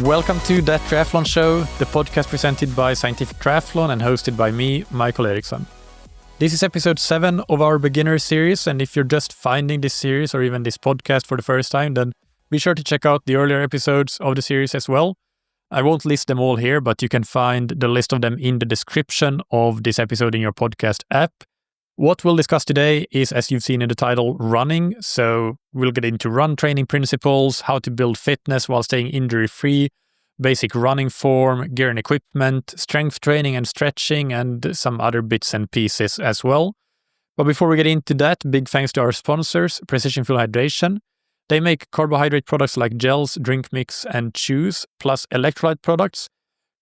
Welcome to That Triathlon Show, the podcast presented by Scientific Triathlon and hosted by me, Michael Eriksson. This is episode 7 of our beginner series, and if you're just finding this series or even this podcast for the first time, then be sure to check out the earlier episodes of the series as well. I won't list them all here, but you can find the list of them in the description of this episode in your podcast app. What we'll discuss today is, as you've seen in the title, running. So we'll get into run training principles, how to build fitness while staying injury-free, basic running form, gear and equipment, strength training and stretching, and some other bits and pieces as well. But before we get into that, big thanks to our sponsors, Precision Fuel Hydration. They make carbohydrate products like gels, drink mix, and chews, plus electrolyte products.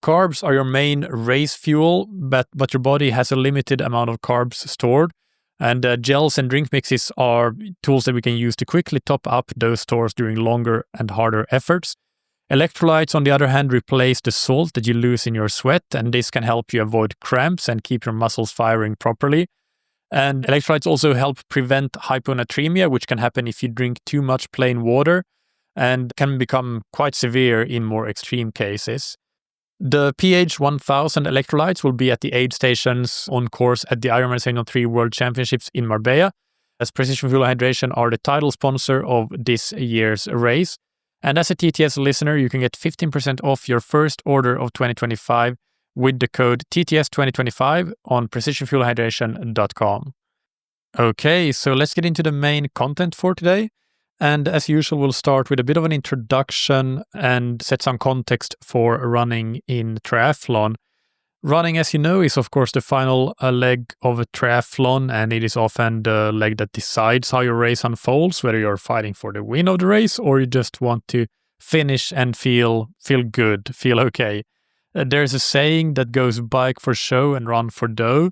Carbs are your main race fuel, but your body has a limited amount of carbs stored. And gels and drink mixes are tools that we can use to quickly top up those stores during longer and harder efforts. Electrolytes, on the other hand, replace the salt that you lose in your sweat, and this can help you avoid cramps and keep your muscles firing properly. And electrolytes also help prevent hyponatremia, which can happen if you drink too much plain water and can become quite severe in more extreme cases. The pH 1000 electrolytes will be at the aid stations on course at the Ironman 703 World Championships in Marbella, as Precision Fuel Hydration are the title sponsor of this year's race. And as a TTS listener, you can get 15% off your first order of 2025 with the code TTS2025 on precisionfuelhydration.com. Okay, so let's get into the main content for today. And as usual, we'll start with a bit of an introduction and set some context for running in triathlon. Running, as you know, is of course the final leg of a triathlon, and it is often the leg that decides how your race unfolds, whether you're fighting for the win of the race or you just want to finish and feel good, feel okay. There's a saying that goes bike for show and run for dough.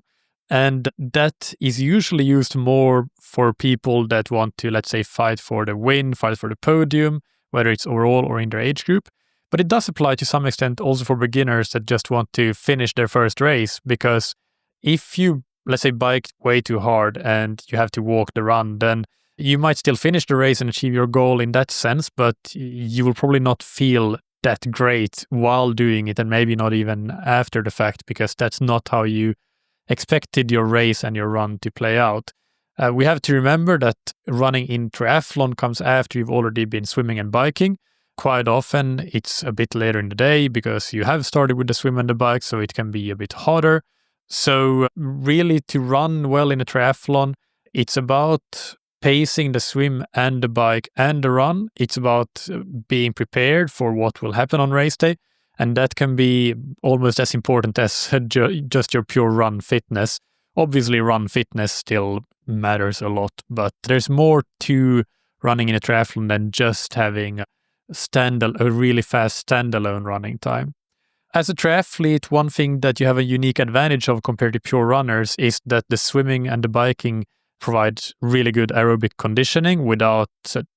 And that is usually used more for people that want to, let's say, fight for the win, fight for the podium, whether it's overall or in their age group. But it does apply to some extent also for beginners that just want to finish their first race, because if you, let's say, bike way too hard and you have to walk the run, then you might still finish the race and achieve your goal in that sense, but you will probably not feel that great while doing it, and maybe not even after the fact, because that's not how you expected your race and your run to play out. We have to remember that running in triathlon comes after you've already been swimming and biking. Quite often it's a bit later in the day because you have started with the swim and the bike, so it can be a bit hotter. So really, to run well in a triathlon, it's about pacing the swim and the bike and the run. It's about being prepared for what will happen on race day. And that can be almost as important as just your pure run fitness. Obviously, run fitness still matters a lot, but there's more to running in a triathlon than just having a really fast standalone running time. As a triathlete, one thing that you have a unique advantage of compared to pure runners is that the swimming and the biking provide really good aerobic conditioning without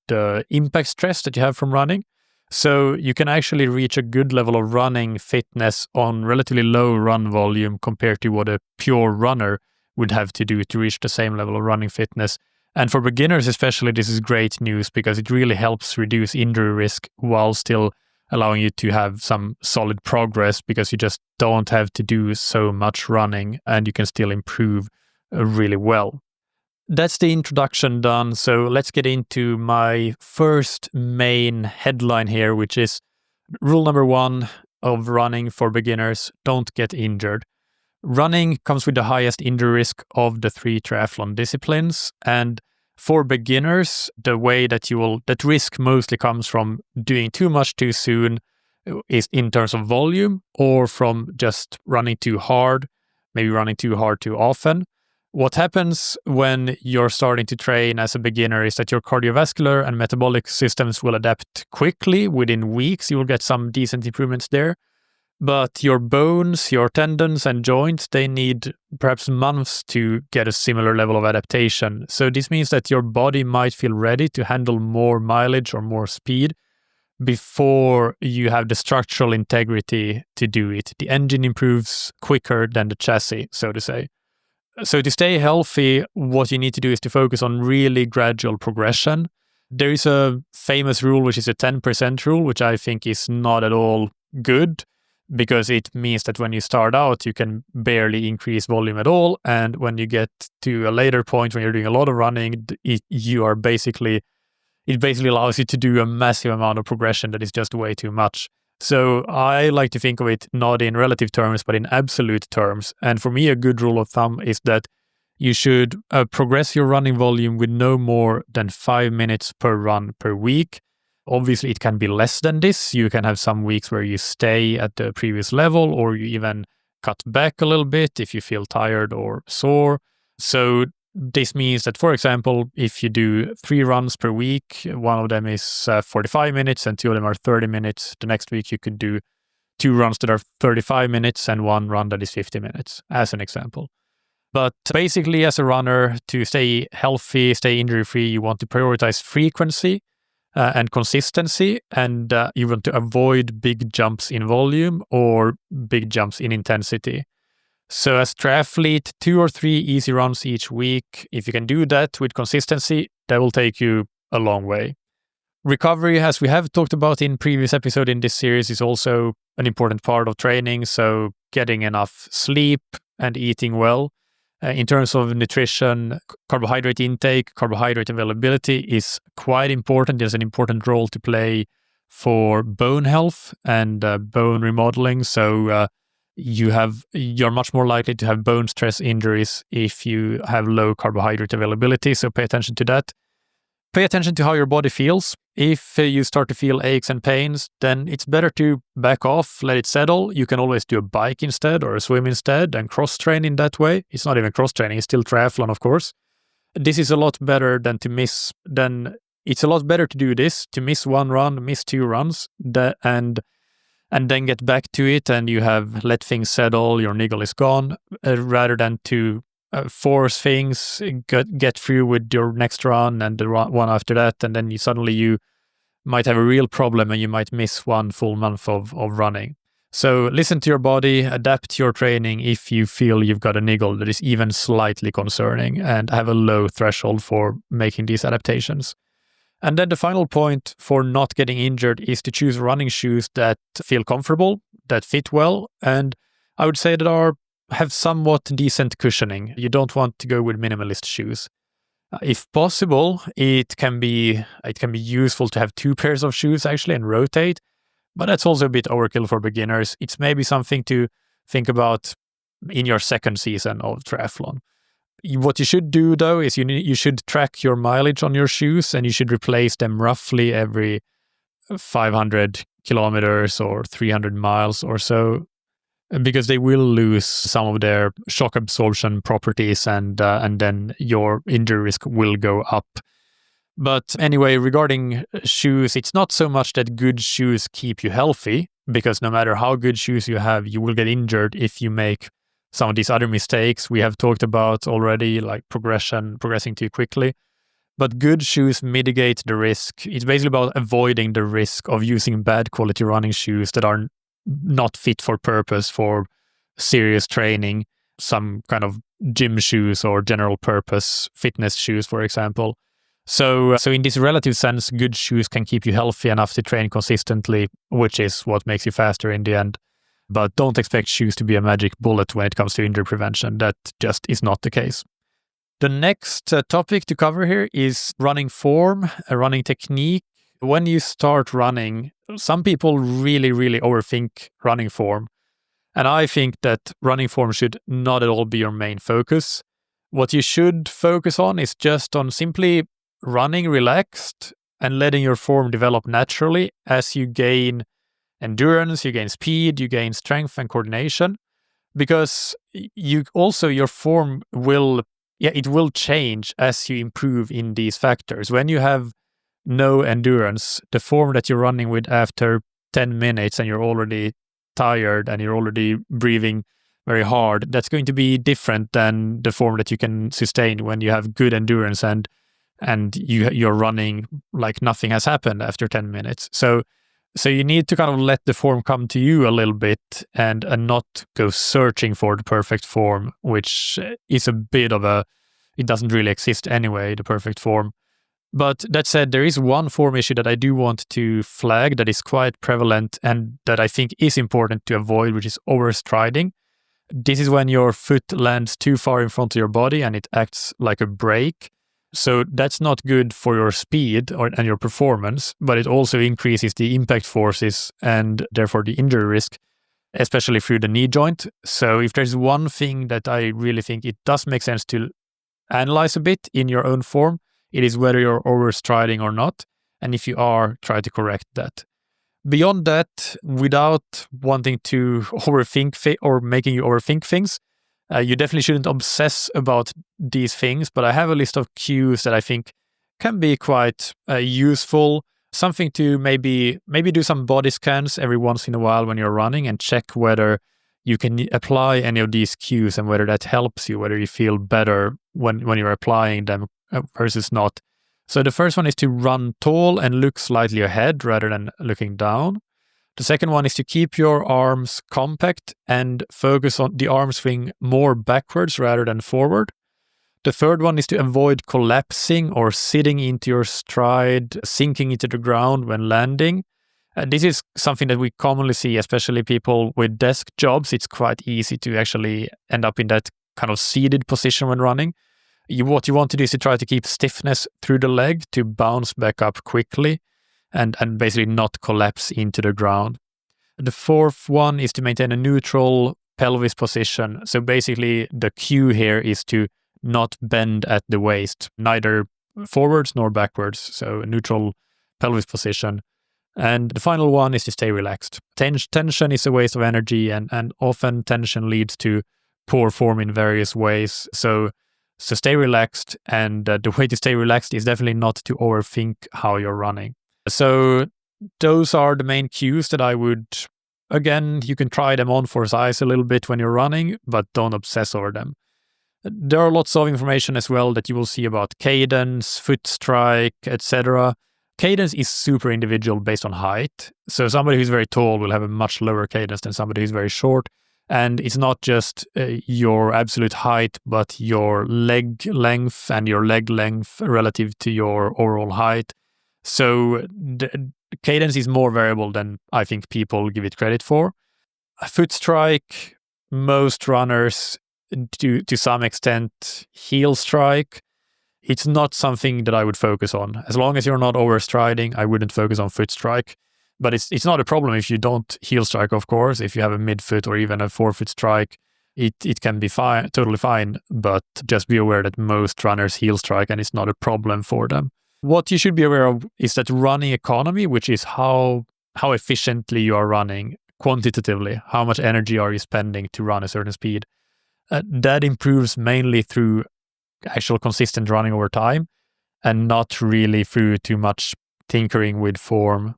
the impact stress that you have from running. So you can actually reach a good level of running fitness on relatively low run volume compared to what a pure runner would have to do to reach the same level of running fitness. And for beginners especially, this is great news because it really helps reduce injury risk while still allowing you to have some solid progress, because you just don't have to do so much running and you can still improve really well. That's the introduction done, so let's get into my first main headline here, which is rule number 1 of running for beginners: don't get injured. Running comes with the highest injury risk of the 3 triathlon disciplines, and for beginners, the way that that risk mostly comes from doing too much too soon, is in terms of volume, or from just running too hard, maybe running too hard too often. What happens when you're starting to train as a beginner is that your cardiovascular and metabolic systems will adapt quickly. Within weeks, you will get some decent improvements there. But your bones, your tendons and joints, they need perhaps months to get a similar level of adaptation. So this means that your body might feel ready to handle more mileage or more speed before you have the structural integrity to do it. The engine improves quicker than the chassis, so to say. So to stay healthy, what you need to do is to focus on really gradual progression. There is a famous rule, which is a 10% rule, which I think is not at all good, because it means that when you start out, you can barely increase volume at all. And when you get to a later point, when you're doing a lot of running, it basically allows you to do a massive amount of progression that is just way too much. So I like to think of it not in relative terms, but in absolute terms. And for me, a good rule of thumb is that you should progress your running volume with no more than 5 minutes per run per week. Obviously, it can be less than this. You can have some weeks where you stay at the previous level, or you even cut back a little bit if you feel tired or sore. So this means that, for example, if you do 3 runs per week, one of them is 45 minutes and 2 of them are 30 minutes. The next week, you could do 2 runs that are 35 minutes and 1 run that is 50 minutes, as an example. But basically, as a runner, to stay healthy, stay injury-free, you want to prioritize frequency and consistency, and you want to avoid big jumps in volume or big jumps in intensity. So as triathlete, 2 or 3 easy runs each week, if you can do that with consistency, that will take you a long way. Recovery, as we have talked about in previous episode in this series, is also an important part of training. So getting enough sleep and eating well. In terms of nutrition, carbohydrate intake, carbohydrate availability is quite important. There's an important role to play for bone health and bone remodeling. So you're much more likely to have bone stress injuries if you have low carbohydrate availability. So pay attention to that. Pay attention to how your body feels. If you start to feel aches and pains, then it's better to back off, let it settle. You can always do a bike instead or a swim instead and cross-train in that way. It's not even cross-training, it's still triathlon, of course. This is a lot better than it's a lot better to do this, to miss 1 run, miss 2 runs, and then get back to it and you have let things settle, your niggle is gone, rather than to force things, get through with your next run and the one after that, and then you might have a real problem and you might miss 1 full month of running. So listen to your body, adapt your training if you feel you've got a niggle that is even slightly concerning, and have a low threshold for making these adaptations. And then the final point for not getting injured is to choose running shoes that feel comfortable, that fit well, and I would say that have somewhat decent cushioning. You don't want to go with minimalist shoes. If possible, it can be useful to have 2 pairs of shoes actually and rotate, but that's also a bit overkill for beginners. It's maybe something to think about in your second season of triathlon. What you should do though is you should track your mileage on your shoes, and you should replace them roughly every 500 kilometers or 300 miles or so, because they will lose some of their shock absorption properties, and then your injury risk will go up. But anyway, regarding shoes, it's not so much that good shoes keep you healthy, because no matter how good shoes you have, you will get injured if you make some of these other mistakes we have talked about already, like progressing too quickly. But good shoes mitigate the risk. It's basically about avoiding the risk of using bad quality running shoes that are not fit for purpose for serious training, some kind of gym shoes or general purpose fitness shoes, for example. So in this relative sense, good shoes can keep you healthy enough to train consistently, which is what makes you faster in the end. But don't expect shoes to be a magic bullet when it comes to injury prevention. That just is not the case. The next topic to cover here is running form, running technique. When you start running, some people really, really overthink running form. And I think that running form should not at all be your main focus. What you should focus on is just on simply running relaxed and letting your form develop naturally as you gain endurance, you gain speed, you gain strength and coordination. Because your form will change as you improve in these factors. When you have no endurance, the form that you're running with after 10 minutes and you're already tired and you're already breathing very hard, that's going to be different than the form that you can sustain when you have good endurance and you're running like nothing has happened after 10 minutes. So you need to kind of let the form come to you a little bit and not go searching for the perfect form, which is a bit of it doesn't really exist anyway, the perfect form. But that said, there is one form issue that I do want to flag that is quite prevalent and that I think is important to avoid, which is overstriding. This is when your foot lands too far in front of your body and it acts like a brake. So that's not good for your speed and your performance, but it also increases the impact forces and therefore the injury risk, especially through the knee joint. So if there's one thing that I really think it does make sense to analyze a bit in your own form, it is whether you're overstriding or not. And if you are, try to correct that. Beyond that, without wanting to overthink or making you overthink things, you definitely shouldn't obsess about these things. But I have a list of cues that I think can be quite useful. Something to maybe do some body scans every once in a while when you're running and check whether you can apply any of these cues and whether that helps you, whether you feel better when you're applying them versus not. So the first one is to run tall and look slightly ahead rather than looking down. The second one is to keep your arms compact and focus on the arm swing more backwards rather than forward. The third one is to avoid collapsing or sitting into your stride, sinking into the ground when landing. This is something that we commonly see, especially people with desk jobs. It's quite easy to actually end up in that kind of seated position when running. What you want to do is to try to keep stiffness through the leg to bounce back up quickly and basically not collapse into the ground. The fourth one is to maintain a neutral pelvis position. So basically the cue here is to not bend at the waist, neither forwards nor backwards. So a neutral pelvis position. And the final one is to stay relaxed. Tension is a waste of energy and often tension leads to poor form in various ways. So stay relaxed, and the way to stay relaxed is definitely not to overthink how you're running. So those are the main cues that I would, again, you can try them on for size a little bit when you're running, but don't obsess over them. There are lots of information as well that you will see about cadence, foot strike, etc. Cadence is super individual based on height. So somebody who's very tall will have a much lower cadence than somebody who's very short. And it's not just your absolute height, but your leg length and your leg length relative to your overall height. So the cadence is more variable than I think people give it credit for. A foot strike, most runners do to some extent heel strike. It's not something that I would focus on. As long as you're not overstriding, I wouldn't focus on foot strike. But it's not a problem if you don't heel strike, of course. If you have a midfoot or even a forefoot strike, it can be fine, totally fine. But just be aware that most runners heel strike and it's not a problem for them. What you should be aware of is that running economy, which is how efficiently you are running quantitatively, how much energy are you spending to run a certain speed, that improves mainly through actual consistent running over time and not really through too much tinkering with form.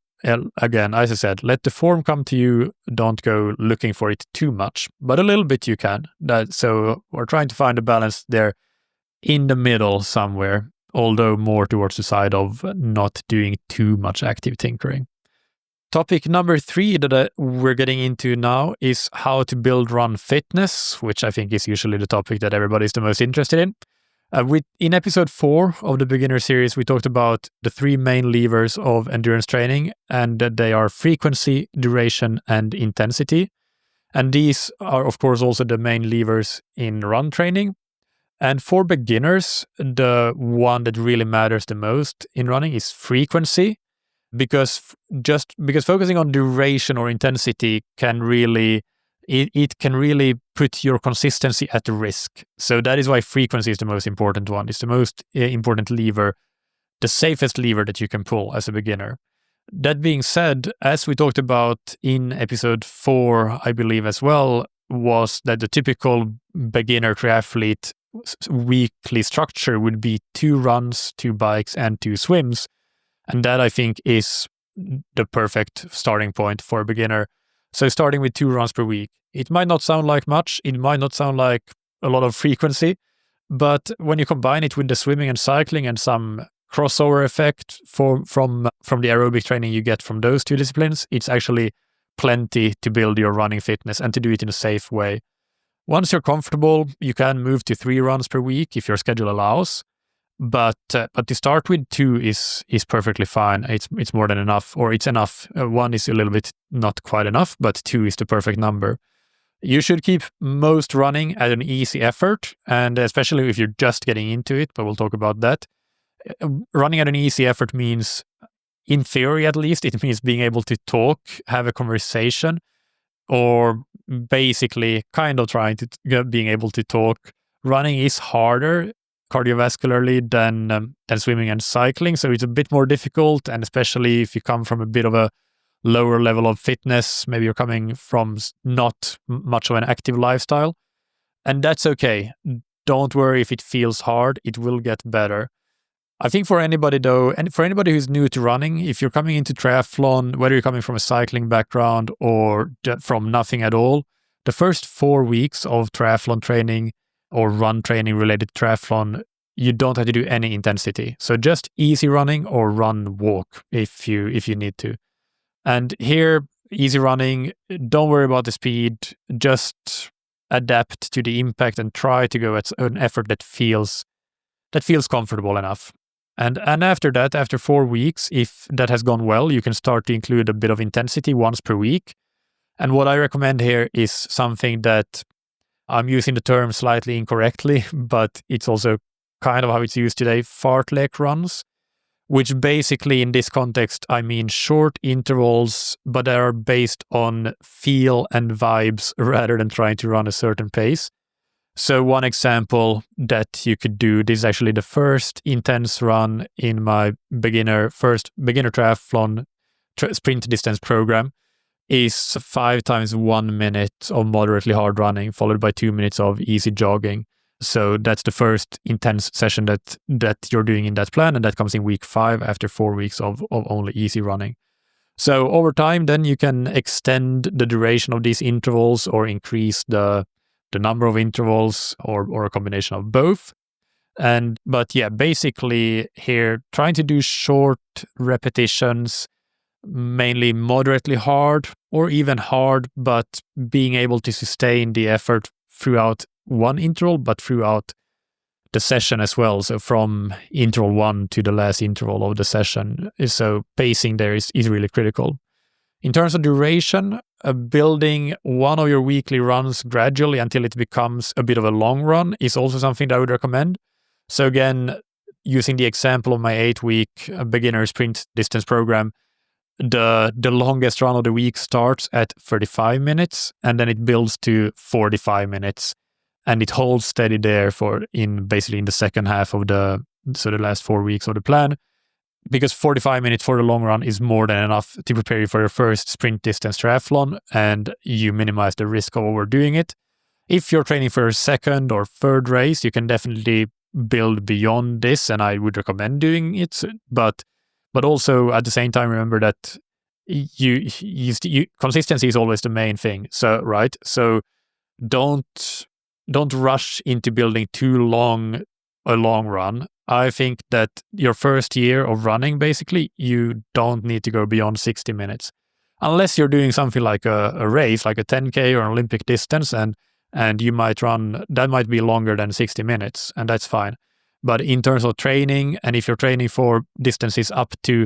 Again, as I said, let the form come to you. Don't go looking for it too much, but a little bit you can. So we're trying to find a balance there in the middle somewhere, although more towards the side of not doing too much active tinkering. Topic number 3 that we're getting into now is how to build run fitness, which I think is usually the topic that everybody's the most interested in. In episode 4 of the beginner series, we talked about the 3 main levers of endurance training, and that they are frequency, duration, and intensity. And these are, of course, also the main levers in run training. And for beginners, the one that really matters the most in running is frequency, because focusing on duration or intensity can really put your consistency at risk. So that is why frequency is the most important one. It's the most important lever, the safest lever that you can pull as a beginner. That being said, as we talked about in episode 4, I believe as well, was that the typical beginner triathlete weekly structure would be 2 runs, 2 bikes, and 2 swims. And that, I think, is the perfect starting point for a beginner. So starting with 2 runs per week. It might not sound like much. It might not sound like a lot of frequency. But when you combine it with the swimming and cycling and some crossover effect from the aerobic training you get from those 2 disciplines, it's actually plenty to build your running fitness and to do it in a safe way. Once you're comfortable, you can move to 3 runs per week if your schedule allows. But to start with, 2 is perfectly fine. It's more than enough, or it's enough. 1 is a little bit not quite enough, but 2 is the perfect number. You should keep most running at an easy effort, and especially if you're just getting into it, but we'll talk about that. Running at an easy effort means, in theory at least, it means being able to talk, have a conversation, or basically kind of trying to being able to talk. Running is harder cardiovascularly than swimming and cycling, so it's a bit more difficult, and especially if you come from a bit of a lower level of fitness, maybe you're coming from not much of an active lifestyle, and that's okay. Don't worry if it feels hard, it will get better. I think for anybody though, and for anybody who's new to running, if you're coming into triathlon, whether you're coming from a cycling background or from nothing at all, the first 4 weeks of triathlon training or run training related to triathlon, you don't have to do any intensity. So just easy running or run walk if you need to. And here, easy running, don't worry about the speed, just adapt to the impact and try to go at an effort that feels comfortable enough. And after that, after 4 weeks, if that has gone well, you can start to include a bit of intensity once per week. And what I recommend here is something that I'm using the term slightly incorrectly, but it's also kind of how it's used today, fartlek runs, which basically in this context, I mean short intervals, but they are based on feel and vibes rather than trying to run a certain pace. So one example that you could do, this is actually the first intense run in my beginner triathlon sprint distance program, is 5 times 1 minute of moderately hard running, followed by 2 minutes of easy jogging. So that's the first intense session that you're doing in that plan, and that comes in week 5 after 4 weeks of only easy running. So over time, then you can extend the duration of these intervals or increase the number of intervals or a combination of both. But basically here, trying to do short repetitions, mainly moderately hard or even hard, but being able to sustain the effort throughout one interval, but throughout the session as well. So from interval 1 to the last interval of the session. So pacing there is really critical. In terms of duration, building one of your weekly runs gradually until it becomes a bit of a long run is also something that I would recommend. So again, using the example of my 8-week beginner sprint distance program, the longest run of the week starts at 35 minutes and then it builds to 45 minutes and it holds steady there basically in the second half of the last 4 weeks of the plan, because 45 minutes for the long run is more than enough to prepare you for your first sprint distance triathlon and you minimize the risk of overdoing it. If you're training for a second or third race, you can definitely build beyond this and I would recommend doing it, but also at the same time, remember that you consistency is always the main thing. So, right. So don't rush into building a long run. I think that your first year of running, basically, you don't need to go beyond 60 minutes. Unless you're doing something like a race, like a 10K or an Olympic distance, and you might run, that might be longer than 60 minutes, and that's fine. But in terms of training, and if you're training for distances up to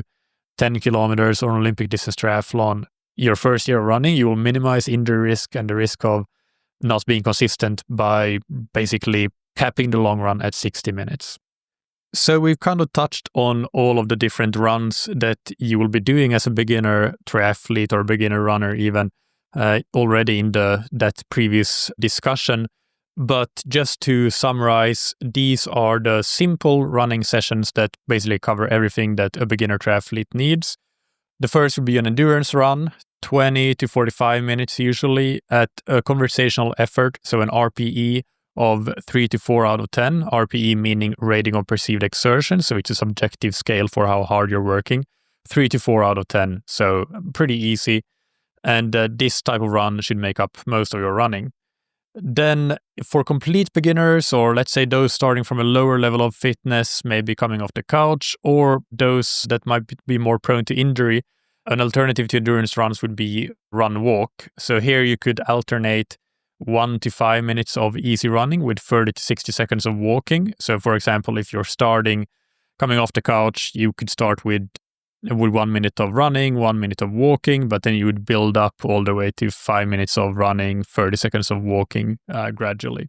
10 kilometers or an Olympic distance triathlon, your first year of running, you will minimize injury risk and the risk of not being consistent by basically capping the long run at 60 minutes. So we've kind of touched on all of the different runs that you will be doing as a beginner triathlete or beginner runner even already in that previous discussion. But just to summarize, these are the simple running sessions that basically cover everything that a beginner triathlete needs. The first would be an endurance run, 20 to 45 minutes usually at a conversational effort, so an RPE of 3 to 4 out of 10, RPE meaning rating of perceived exertion, so it's a subjective scale for how hard you're working, 3 to 4 out of 10, so pretty easy. And this type of run should make up most of your running. Then for complete beginners, or let's say those starting from a lower level of fitness, maybe coming off the couch, or those that might be more prone to injury, an alternative to endurance runs would be run walk. So here you could alternate 1 to 5 minutes of easy running with 30 to 60 seconds of walking. So for example, if you're coming off the couch, you could start with 1 minute of running, 1 minute of walking, but then you would build up all the way to 5 minutes of running, 30 seconds of walking gradually.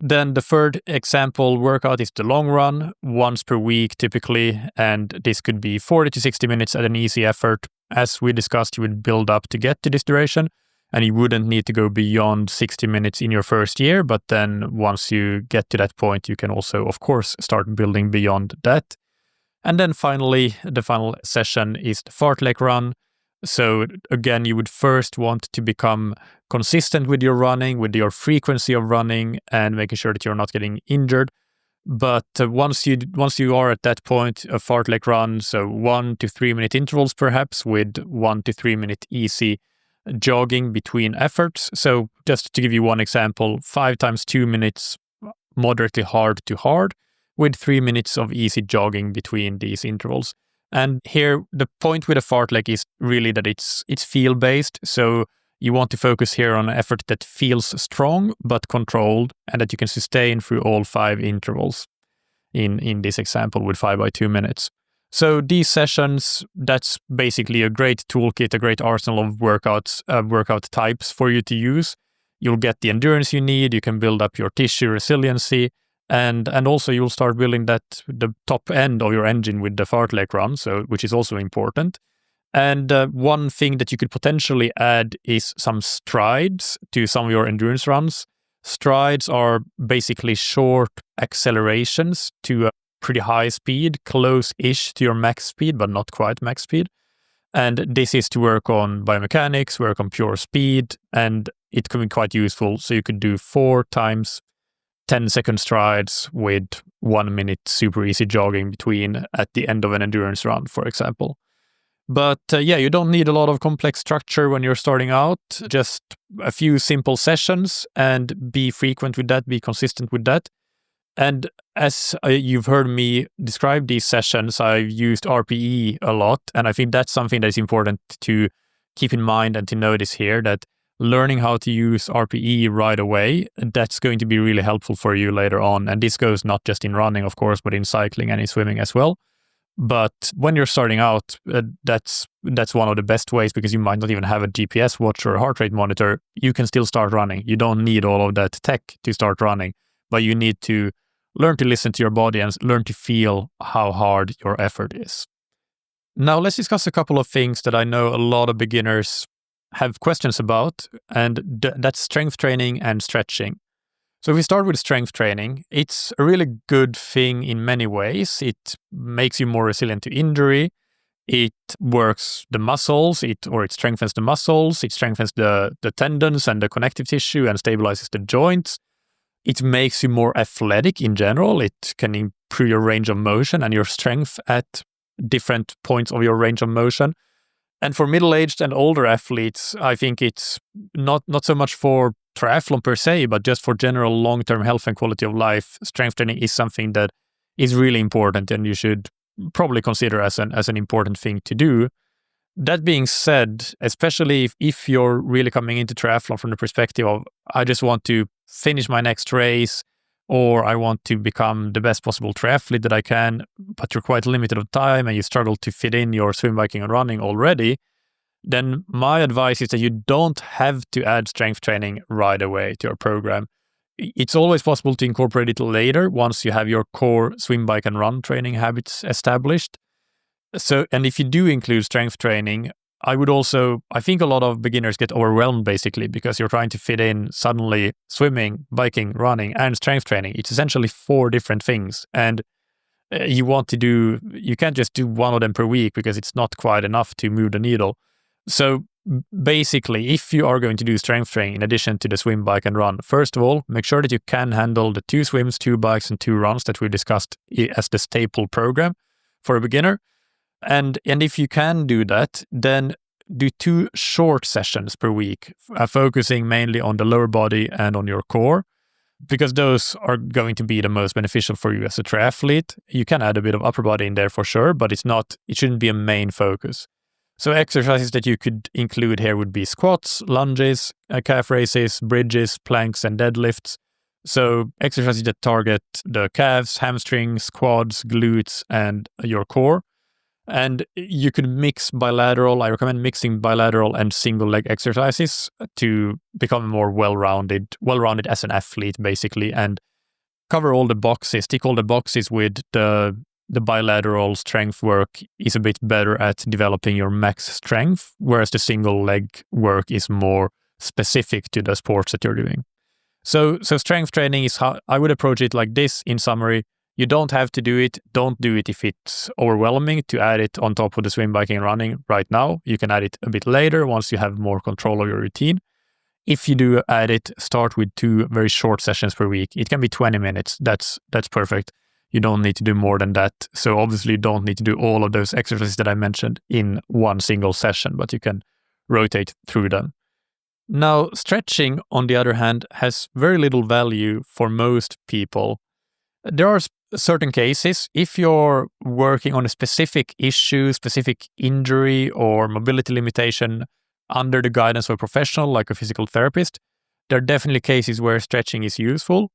Then the third example workout is the long run, once per week typically, and this could be 40 to 60 minutes at an easy effort. As we discussed, you would build up to get to this duration, and you wouldn't need to go beyond 60 minutes in your first year, but then once you get to that point, you can also, of course, start building beyond that. And then finally, the final session is the fartlek run. So again, you would first want to become consistent with your running, with your frequency of running, and making sure that you're not getting injured. But once you are at that point, a fartlek run, so 1 to 3 minute intervals perhaps, with 1 to 3 minute easy jogging between efforts. So just to give you one example, 5 times 2 minutes, moderately hard to hard, with 3 minutes of easy jogging between these intervals. And here, the point with a fartlek is really that it's feel-based. So you want to focus here on an effort that feels strong but controlled, and that you can sustain through all 5 intervals in this example with 5 by 2 minutes. So these sessions, that's basically a great toolkit, a great arsenal of workout types for you to use. You'll get the endurance you need, you can build up your tissue resiliency, and also you'll start building the top end of your engine with the fartlek run, which is also important. And one thing that you could potentially add is some strides to some of your endurance runs. Strides are basically short accelerations to a pretty high speed, close-ish to your max speed, but not quite max speed. And this is to work on biomechanics, work on pure speed, and it can be quite useful. So you could do 4 times 10-second strides with 1 minute super easy jogging between at the end of an endurance run, for example. But you don't need a lot of complex structure when you're starting out. Just a few simple sessions, and be frequent with that, be consistent with that. And as you've heard me describe these sessions, I've used RPE a lot, and I think that's something that is important to keep in mind and to notice here, that learning how to use RPE right away, that's going to be really helpful for you later on. And this goes not just in running, of course, but in cycling and in swimming as well. But when you're starting out, that's one of the best ways, because you might not even have a GPS watch or a heart rate monitor. You can still start running. You don't need all of that tech to start running, but you need to learn to listen to your body and learn to feel how hard your effort is. Now, let's discuss a couple of things that I know a lot of beginners have questions about, and that's strength training and stretching. So if we start with strength training, it's a really good thing in many ways. It makes you more resilient to injury. It works the muscles, it strengthens the muscles, it strengthens the tendons and the connective tissue and stabilizes the joints. It makes you more athletic in general. It can improve your range of motion and your strength at different points of your range of motion. And for middle-aged and older athletes, I think it's not so much for triathlon per se, but just for general long-term health and quality of life. Strength training is something that is really important, and you should probably consider as an important thing to do. That being said, especially if you're really coming into triathlon from the perspective of, I just want to finish my next race, or I want to become the best possible triathlete that I can, but you're quite limited of time and you struggle to fit in your swim, biking and running already, then my advice is that you don't have to add strength training right away to your program. It's always possible to incorporate it later once you have your core swim, bike and run training habits established. So, and if you do include strength training, I think a lot of beginners get overwhelmed basically because you're trying to fit in suddenly swimming, biking, running, and strength training. It's essentially 4 different things. And you can't just do one of them per week because it's not quite enough to move the needle. So basically, if you are going to do strength training in addition to the swim, bike, and run, first of all, make sure that you can handle the 2 swims, 2 bikes, and 2 runs that we discussed as the staple program for a beginner. And if you can do that, then do 2 short sessions per week, focusing mainly on the lower body and on your core, because those are going to be the most beneficial for you as a triathlete. You can add a bit of upper body in there for sure, but it shouldn't be a main focus. So exercises that you could include here would be squats, lunges, calf raises, bridges, planks, and deadlifts. So exercises that target the calves, hamstrings, quads, glutes, and your core. And you could mix bilateral. I recommend mixing bilateral and single leg exercises to become more well-rounded as an athlete, basically, and cover all the boxes, tick all the boxes with the bilateral strength work is a bit better at developing your max strength, whereas the single leg work is more specific to the sports that you're doing. So strength training is how I would approach it like this in summary. You don't have to do it. Don't do it if it's overwhelming to add it on top of the swim, biking, and running right now. You can add it a bit later once you have more control of your routine. If you do add it, start with 2 very short sessions per week. It can be 20 minutes. That's perfect. You don't need to do more than that. So obviously you don't need to do all of those exercises that I mentioned in one single session, but you can rotate through them. Now, stretching, on the other hand, has very little value for most people. There are certain cases, if you're working on a specific issue, specific injury or mobility limitation under the guidance of a professional like a physical therapist, there are definitely cases where stretching is useful.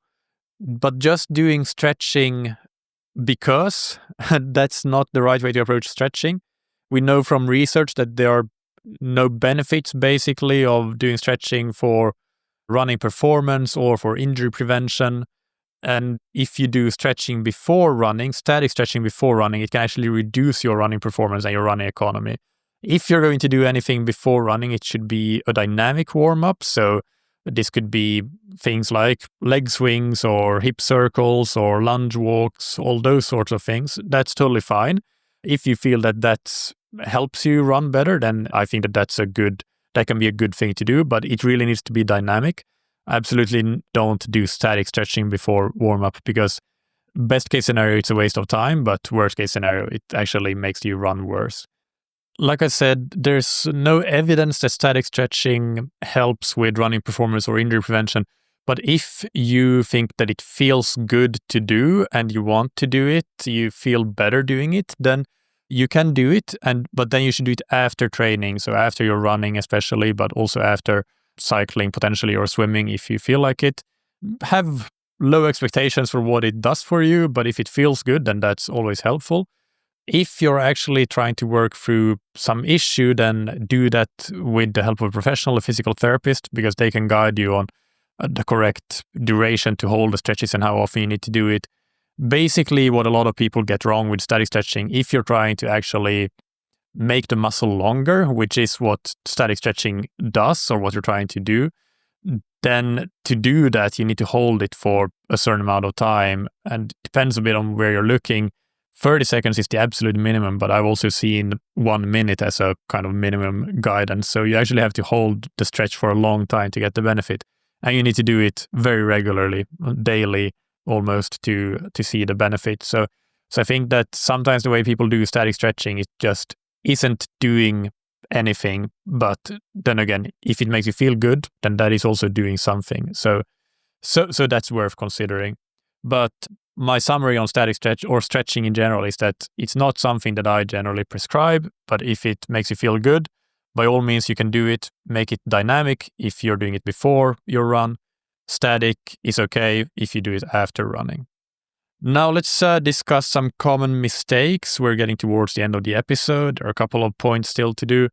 But just doing stretching because that's not the right way to approach stretching. We know from research that there are no benefits basically of doing stretching for running performance or for injury prevention. And if you do stretching before running, static stretching before running, it can actually reduce your running performance and your running economy. If you're going to do anything before running, it should be a dynamic warm-up. So this could be things like leg swings or hip circles or lunge walks, all those sorts of things. That's totally fine. If you feel that helps you run better, then I think that can be a good thing to do, but it really needs to be dynamic. Absolutely don't do static stretching before warm-up, because best case scenario, it's a waste of time, but worst case scenario, it actually makes you run worse. Like I said, there's no evidence that static stretching helps with running performance or injury prevention. But if you think that it feels good to do and you want to do it, you feel better doing it, then you can do it. But then you should do it after training. So after you're running especially, but also after cycling potentially or swimming if you feel like it. Have low expectations for what it does for you, but if it feels good, then that's always helpful. If you're actually trying to work through some issue, then do that with the help of a professional, a physical therapist, because they can guide you on the correct duration to hold the stretches and how often you need to do it. Basically, what a lot of people get wrong with static stretching, if you're trying to actually make the muscle longer, which is what static stretching does or what you're trying to do, then to do that, you need to hold it for a certain amount of time. And it depends a bit on where you're looking. 30 seconds is the absolute minimum, but I've also seen 1 minute as a kind of minimum guidance. So you actually have to hold the stretch for a long time to get the benefit. And you need to do it very regularly, daily almost, to see the benefit. So I think that sometimes the way people do static stretching, it just isn't doing anything. But then again, if it makes you feel good, then that is also doing something. So that's worth considering. But my summary on static stretch or stretching in general is that it's not something that I generally prescribe, but if it makes you feel good, by all means you can do it. Make it dynamic if you're doing it before your run. Static is okay if you do it after running. Now let's discuss some common mistakes. We're getting towards the end of the episode. There are a couple of points still to do.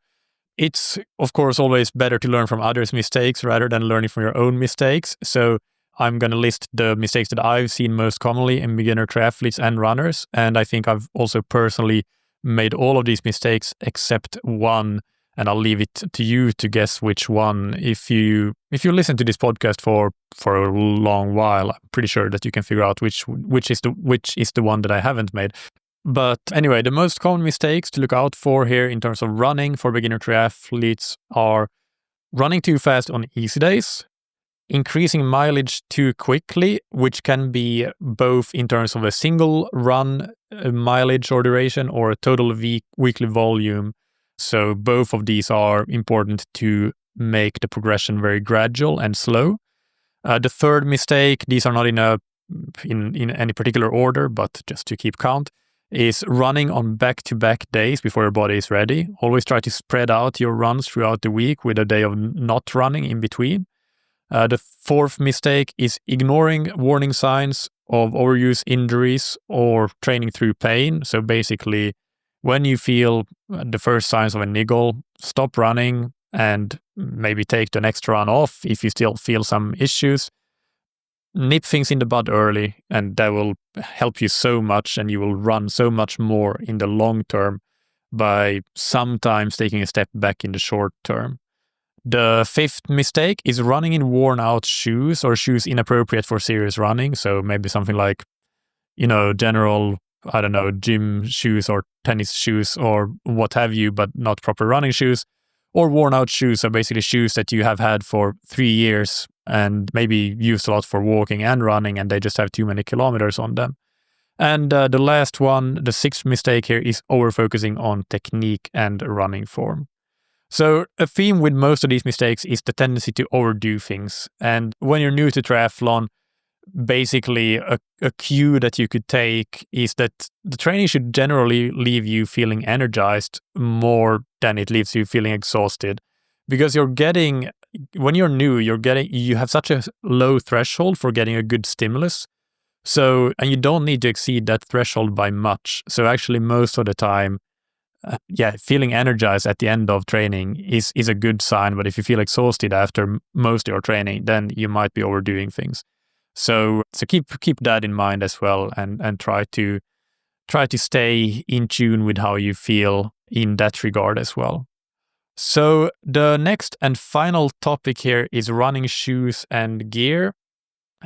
It's, of course, always better to learn from others' mistakes rather than learning from your own mistakes. So I'm going to list the mistakes that I've seen most commonly in beginner triathletes and runners. And I think I've also personally made all of these mistakes except one. And I'll leave it to you to guess which one. If you listen to this podcast for a long while, I'm pretty sure that you can figure out which is the one that I haven't made. But anyway, the most common mistakes to look out for here in terms of running for beginner triathletes are running too fast on easy days, increasing mileage too quickly, which can be both in terms of a single run mileage or duration or a total weekly volume. So both of these are important to make the progression very gradual and slow. The third mistake, these are not in any particular order, but just to keep count, is running on back-to-back days before your body is ready. Always try to spread out your runs throughout the week with a day of not running in between. The fourth mistake is ignoring warning signs of overuse, injuries, or training through pain. So basically, when you feel the first signs of a niggle, stop running and maybe take the next run off if you still feel some issues. Nip things in the bud early, and that will help you so much, and you will run so much more in the long term by sometimes taking a step back in the short term. The fifth mistake is running in worn out shoes or shoes inappropriate for serious running. So maybe something like, general, gym shoes or tennis shoes or what have you, but not proper running shoes. Or worn out shoes, so basically shoes that you have had for 3 years and maybe used a lot for walking and running, and they just have too many kilometers on them. And the last one, the sixth mistake here, is over-focusing on technique and running form. So a theme with most of these mistakes is the tendency to overdo things. And when you're new to triathlon, basically a cue that you could take is that the training should generally leave you feeling energized more than it leaves you feeling exhausted. Because when you're new, you have such a low threshold for getting a good stimulus. So, and you don't need to exceed that threshold by much. So actually most of the time, feeling energized at the end of training is a good sign. But if you feel exhausted after most of your training, then you might be overdoing things. So keep that in mind as well, and try to stay in tune with how you feel in that regard as well. So the next and final topic here is running shoes and gear.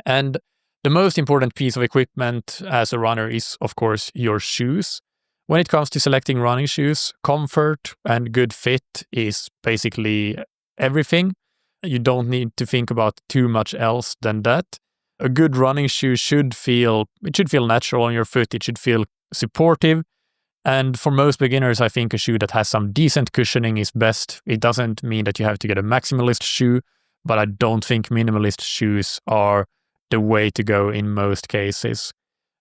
And the most important piece of equipment as a runner is, of course, your shoes. When it comes to selecting running shoes, comfort and good fit is basically everything. You don't need to think about too much else than that. A good running shoe should feel natural on your foot. It should feel supportive. And for most beginners, I think a shoe that has some decent cushioning is best. It doesn't mean that you have to get a maximalist shoe, but I don't think minimalist shoes are the way to go in most cases.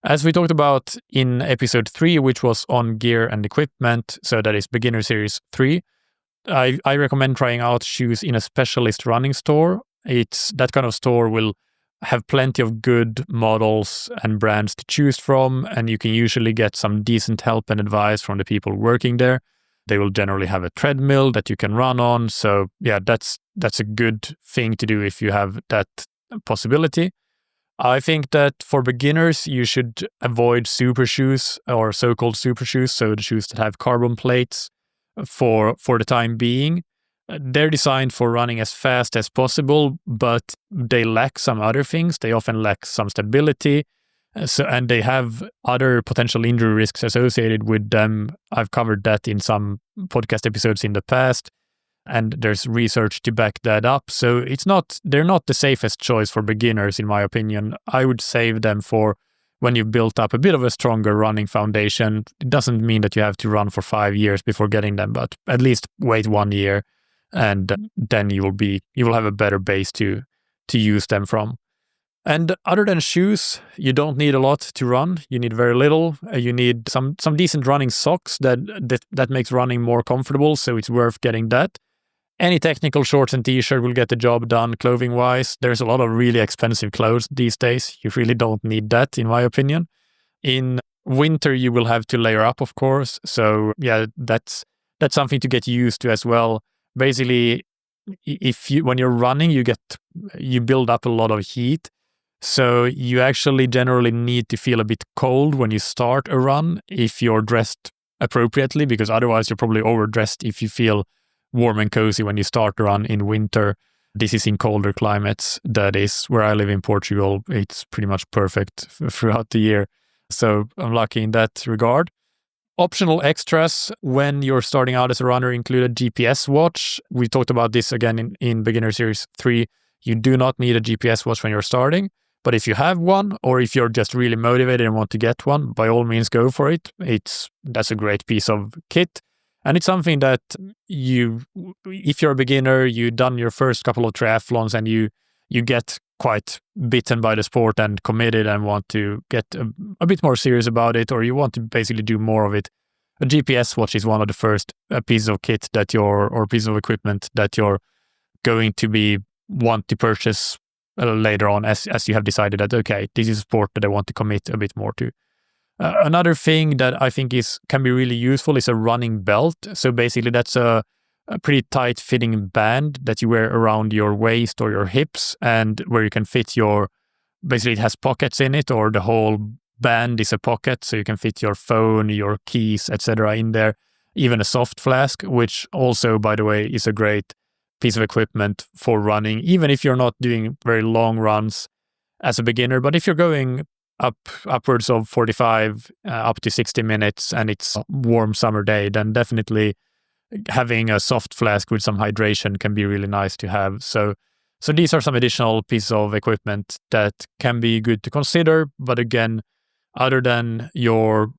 As we talked about in episode 3, which was on gear and equipment, so that is beginner series 3, I recommend trying out shoes in a specialist running store. That kind of store will have plenty of good models and brands to choose from, and you can usually get some decent help and advice from the people working there. They will generally have a treadmill that you can run on. So that's a good thing to do if you have that possibility. I think that for beginners, you should avoid super shoes or so-called super shoes, so the shoes that have carbon plates for the time being. They're designed for running as fast as possible, but they lack some other things. They often lack some stability, and they have other potential injury risks associated with them. I've covered that in some podcast episodes in the past, and there's research to back that up. So they're not the safest choice for beginners, in my opinion. I would save them for when you've built up a bit of a stronger running foundation. It doesn't mean that you have to run for 5 years before getting them, but at least wait 1 year. And then you will have a better base to use them from. And other than shoes, you don't need a lot to run. You need very little. You need some decent running socks that makes running more comfortable. So it's worth getting that. Any technical shorts and t-shirt will get the job done clothing wise. There's a lot of really expensive clothes these days. You really don't need that, in my opinion. In winter, you will have to layer up, of course. So that's something to get used to as well. Basically, when you're running, you build up a lot of heat. So you actually generally need to feel a bit cold when you start a run if you're dressed appropriately, because otherwise you're probably overdressed if you feel warm and cozy when you start a run in winter. This is in colder climates. That is where I live in Portugal. It's pretty much perfect throughout the year. So I'm lucky in that regard. Optional extras when you're starting out as a runner include a GPS watch. We talked about this again in Beginner Series 3. You do not need a GPS watch when you're starting, but if you have one, or if you're just really motivated and want to get one, by all means go for it. That's a great piece of kit. And it's something that if you're a beginner, you've done your first couple of triathlons and you get quite bitten by the sport and committed and want to get a bit more serious about it, or you want to basically do more of it, a GPS watch is one of the first pieces of kit or piece of equipment that you're going to want to purchase later on as you have decided that, okay, this is a sport that I want to commit a bit more to. Another thing that I think can be really useful is a running belt. So basically that's a pretty tight fitting band that you wear around your waist or your hips, and where you can fit basically it has pockets in it, or the whole band is a pocket, so you can fit your phone, your keys, etc. in there, even a soft flask, which also, by the way, is a great piece of equipment for running, even if you're not doing very long runs as a beginner. But if you're going upwards of 45 up to 60 minutes and it's a warm summer day, then definitely having a soft flask with some hydration can be really nice to have. So these are some additional pieces of equipment that can be good to consider. But again, other than your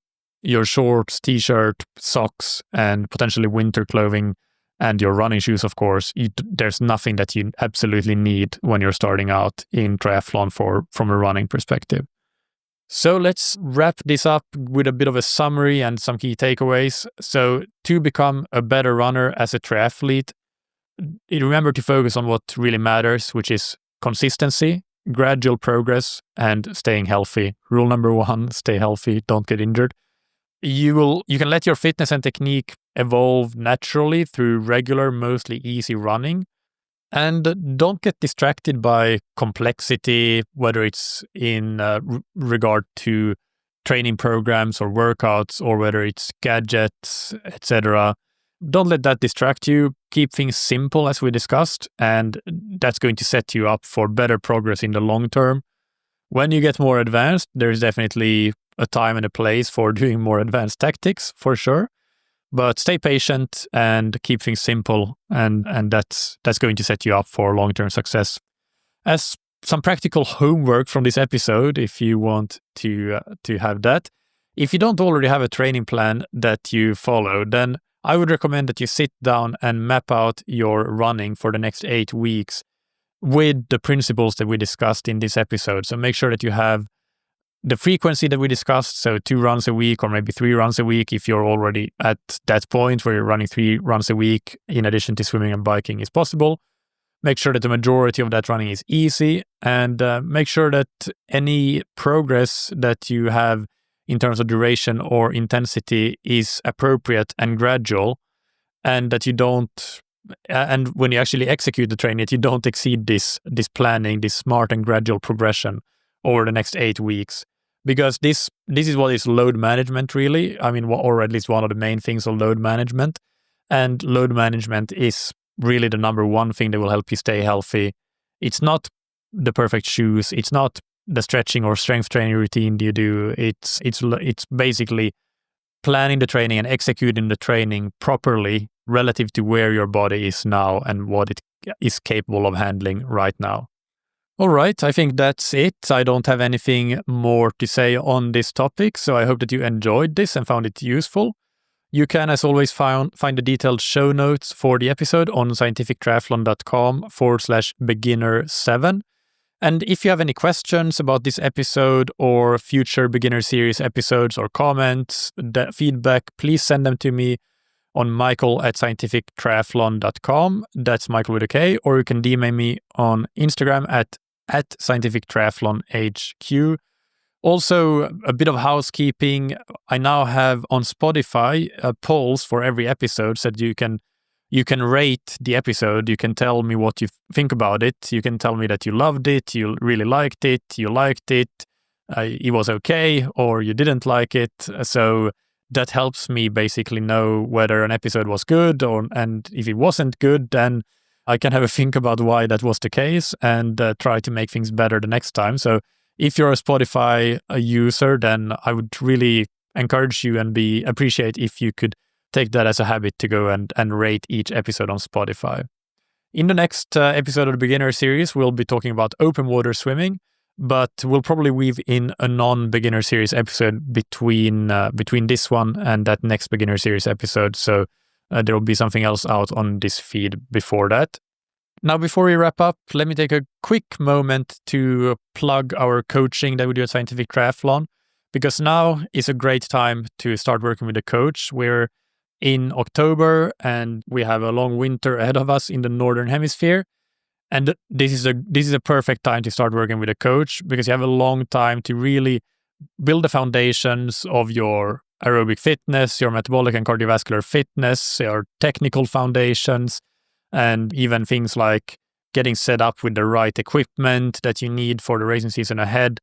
shorts, t-shirt, socks, and potentially winter clothing, and your running shoes, of course, there's nothing that you absolutely need when you're starting out in triathlon from a running perspective. So let's wrap this up with a bit of a summary and some key takeaways. So to become a better runner as a triathlete, remember to focus on what really matters, which is consistency, gradual progress, and staying healthy. Rule number 1, stay healthy, don't get injured. You can let your fitness and technique evolve naturally through regular, mostly easy running. And don't get distracted by complexity, whether it's in regard to training programs or workouts, or whether it's gadgets, etc. Don't let that distract you. Keep things simple, as we discussed, and that's going to set you up for better progress in the long term. When you get more advanced, there's definitely a time and a place for doing more advanced tactics, for sure. But stay patient and keep things simple, and that's going to set you up for long-term success. As some practical homework from this episode, if you want to have that, if you don't already have a training plan that you follow, then I would recommend that you sit down and map out your running for the next 8 weeks with the principles that we discussed in this episode. So make sure that you have the frequency that we discussed, so 2 runs a week or maybe 3 runs a week if you're already at that point where you're running 3 runs a week in addition to swimming and biking is possible. Make sure that the majority of that running is easy, and make sure that any progress that you have in terms of duration or intensity is appropriate and gradual, and that you don't, and when you actually execute the training, you don't exceed this planning, this smart and gradual progression over the next 8 weeks. Because this is what is load management, really. I mean, or at least one of the main things of load management. And load management is really the number one thing that will help you stay healthy. It's not the perfect shoes. It's not the stretching or strength training routine you do. It's basically planning the training and executing the training properly relative to where your body is now and what it is capable of handling right now. All right, I think that's it. I don't have anything more to say on this topic, so I hope that you enjoyed this and found it useful. You can, as always, find the detailed show notes for the episode on scientifictriathlon.com/beginner7. And if you have any questions about this episode or future beginner series episodes or comments, feedback, please send them to me on michael@scientifictriathlon.com. That's Michael with a K, or you can DM me on Instagram at Scientific Triathlon HQ. Also, a bit of housekeeping. I now have on Spotify polls for every episode, so that you can rate the episode. You can tell me what you think about it. You can tell me that you loved it, you really liked it, it was okay, or you didn't like it. So that helps me basically know whether an episode was good, and if it wasn't good, then I can have a think about why that was the case and try to make things better the next time. So if you're a Spotify user, then I would really encourage you and appreciate if you could take that as a habit to go and rate each episode on Spotify. In the next episode of the Beginner Series, we'll be talking about open water swimming, but we'll probably weave in a non-Beginner Series episode between this one and that next Beginner Series episode. So there will be something else out on this feed before that. Now, before we wrap up, let me take a quick moment to plug our coaching that we do at Scientific Triathlon, because now is a great time to start working with a coach. We're in October and we have a long winter ahead of us in the Northern Hemisphere. And this is a perfect time to start working with a coach, because you have a long time to really build the foundations of your aerobic fitness, your metabolic and cardiovascular fitness, your technical foundations, and even things like getting set up with the right equipment that you need for the racing season ahead.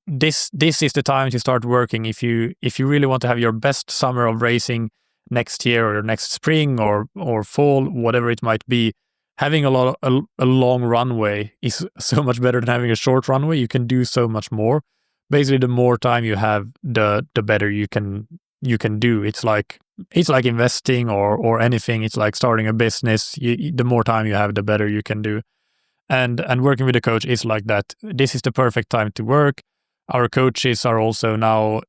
This is the time to start working. If you really want to have your best summer of racing next year or next spring or fall, whatever it might be, having a long runway is so much better than having a short runway. You can do so much more. Basically, the more time you have, the better you can do. It's like investing or anything. It's like starting a business. The more time you have, the better you can do. And working with a coach is like that. This is the perfect time to work. Our coaches are also now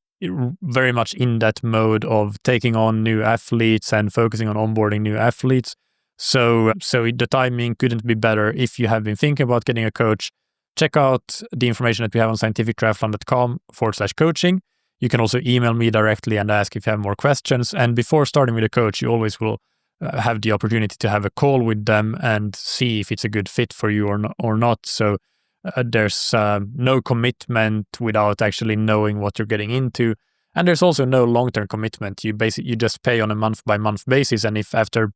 very much in that mode of taking on new athletes and focusing on onboarding new athletes. So the timing couldn't be better. If you have been thinking about getting a coach, check out the information that we have on scientifictriathlon.com/coaching. You can also email me directly and ask if you have more questions. And before starting with a coach, you always will have the opportunity to have a call with them and see if it's a good fit for you or not. So there's no commitment without actually knowing what you're getting into. And there's also no long-term commitment. You just pay on a month-by-month basis. And if after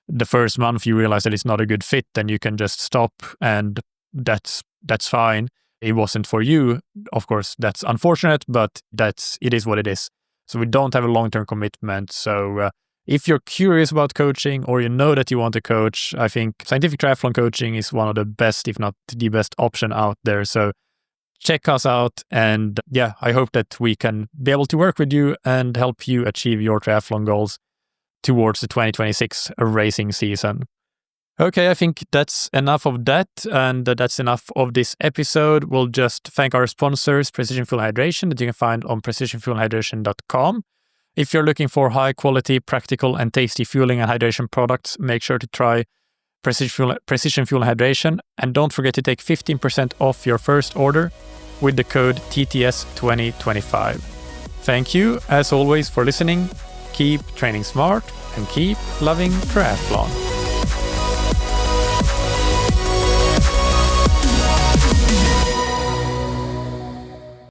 the first month you realize that it's not a good fit, then you can just stop, and that's fine. It wasn't for you. Of course, that's unfortunate, but it is what it is. So we don't have a long-term commitment. So if you're curious about coaching or you know that you want to coach, I think Scientific Triathlon Coaching is one of the best, if not the best option out there. So check us out. And yeah, I hope that we can be able to work with you and help you achieve your triathlon goals towards the 2026 racing season. Okay, I think that's enough of that, and that's enough of this episode. We'll just thank our sponsors, Precision Fuel Hydration, that you can find on precisionfuelhydration.com. If you're looking for high-quality, practical, and tasty fueling and hydration products, make sure to try Precision Fuel Hydration, and don't forget to take 15% off your first order with the code TTS2025. Thank you, as always, for listening. Keep training smart and keep loving triathlon.